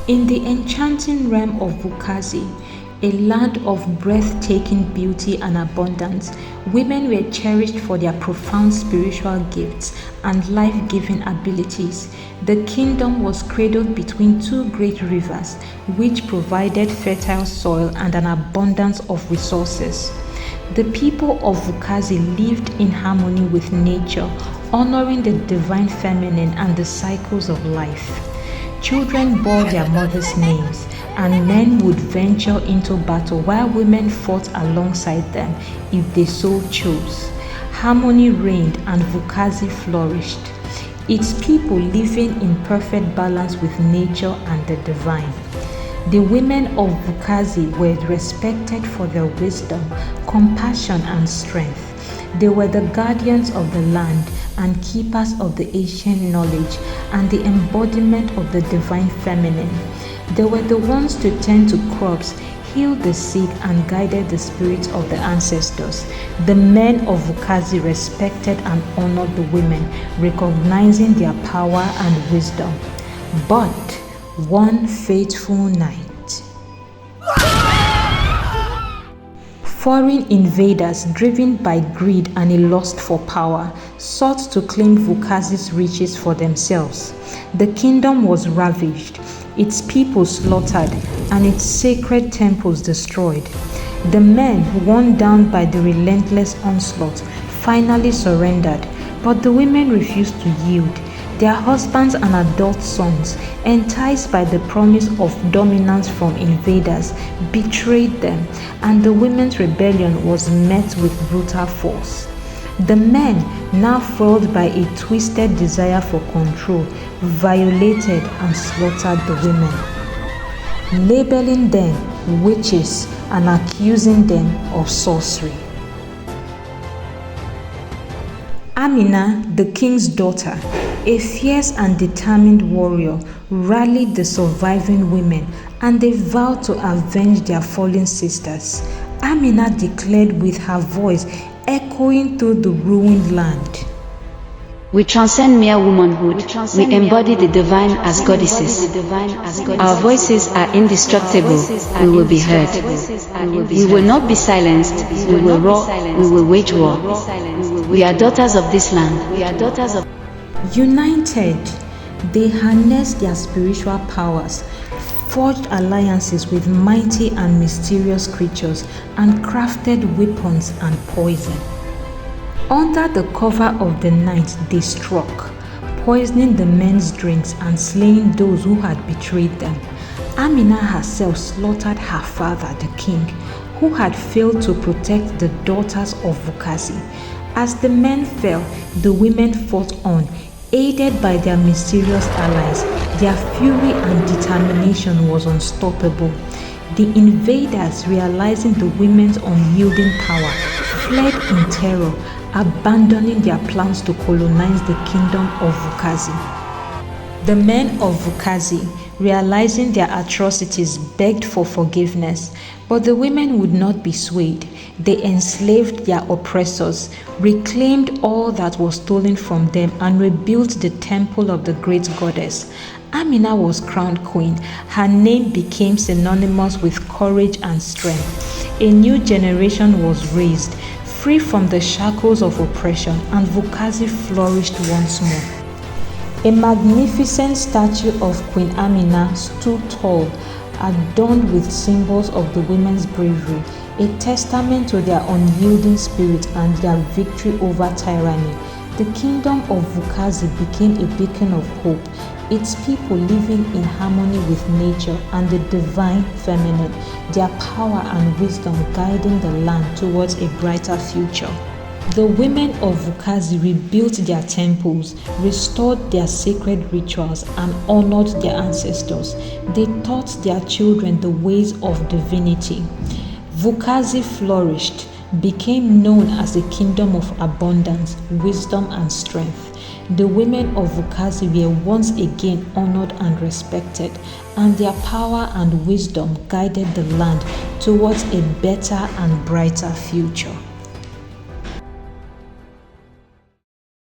In the enchanting realm of Vukazi, a land of breathtaking beauty and abundance, women were cherished for their profound spiritual gifts and life-giving abilities. The kingdom was cradled between two great rivers, which provided fertile soil and an abundance of resources. The people of Vukazi lived in harmony with nature, honoring the divine feminine and the cycles of life. Children bore their mothers' names, and men would venture into battle while women fought alongside them if they so chose. Harmony reigned and Vukazi flourished, its people living in perfect balance with nature and the divine. The women of Vukazi were respected for their wisdom, compassion, and strength. They were the guardians of the land and keepers of the ancient knowledge and the embodiment of the divine feminine. They were the ones to tend to crops, heal the sick, and guided the spirits of the ancestors. The men of Vukazi respected and honored the women, recognizing their power and wisdom. But one fateful night, foreign invaders, driven by greed and a lust for power, sought to claim Vukazi's riches for themselves. The kingdom was ravaged, its people slaughtered, and its sacred temples destroyed. The men, worn down by the relentless onslaught, finally surrendered, but the women refused to yield. Their husbands and adult sons, enticed by the promise of dominance from invaders, betrayed them, and the women's rebellion was met with brutal force. The men, now fueled by a twisted desire for control, violated and slaughtered the women, labeling them witches and accusing them of sorcery. Amina, the king's daughter, a fierce and determined warrior, rallied the surviving women, and they vowed to avenge their fallen sisters. Amina declared with her voice echoing through the ruined land, "We transcend mere womanhood. We embody the divine as goddesses. Our voices are indestructible. We will be heard. We will not be silenced. We will roar. We will wage war. We are daughters of this land. United, they harnessed their spiritual powers, forged alliances with mighty and mysterious creatures, and crafted weapons and poison. Under the cover of the night, they struck, poisoning the men's drinks and slaying those who had betrayed them. Amina herself slaughtered her father, the king, who had failed to protect the daughters of Vukazi. As the men fell, the women fought on, aided by their mysterious allies. Their fury and determination was unstoppable. The invaders, realizing the women's unyielding power, fled in terror, abandoning their plans to colonize the kingdom of Vukazi. The men of Vukazi, realizing their atrocities, begged for forgiveness, but the women would not be swayed. They enslaved their oppressors, reclaimed all that was stolen from them, and rebuilt the temple of the great goddess. Amina was crowned queen. Her name became synonymous with courage and strength. A new generation was raised, free from the shackles of oppression, and Vukazi flourished once more. A magnificent statue of Queen Amina stood tall, adorned with symbols of the women's bravery, a testament to their unyielding spirit and their victory over tyranny. The kingdom of Vukazi became a beacon of hope, its people living in harmony with nature and the divine feminine, their power and wisdom guiding the land towards a brighter future. The women of Vukazi rebuilt their temples, restored their sacred rituals, and honored their ancestors. They taught their children the ways of divinity. Vukazi flourished, became known as a kingdom of abundance, wisdom, and strength. The women of Vukazi were once again honored and respected, and their power and wisdom guided the land towards a better and brighter future.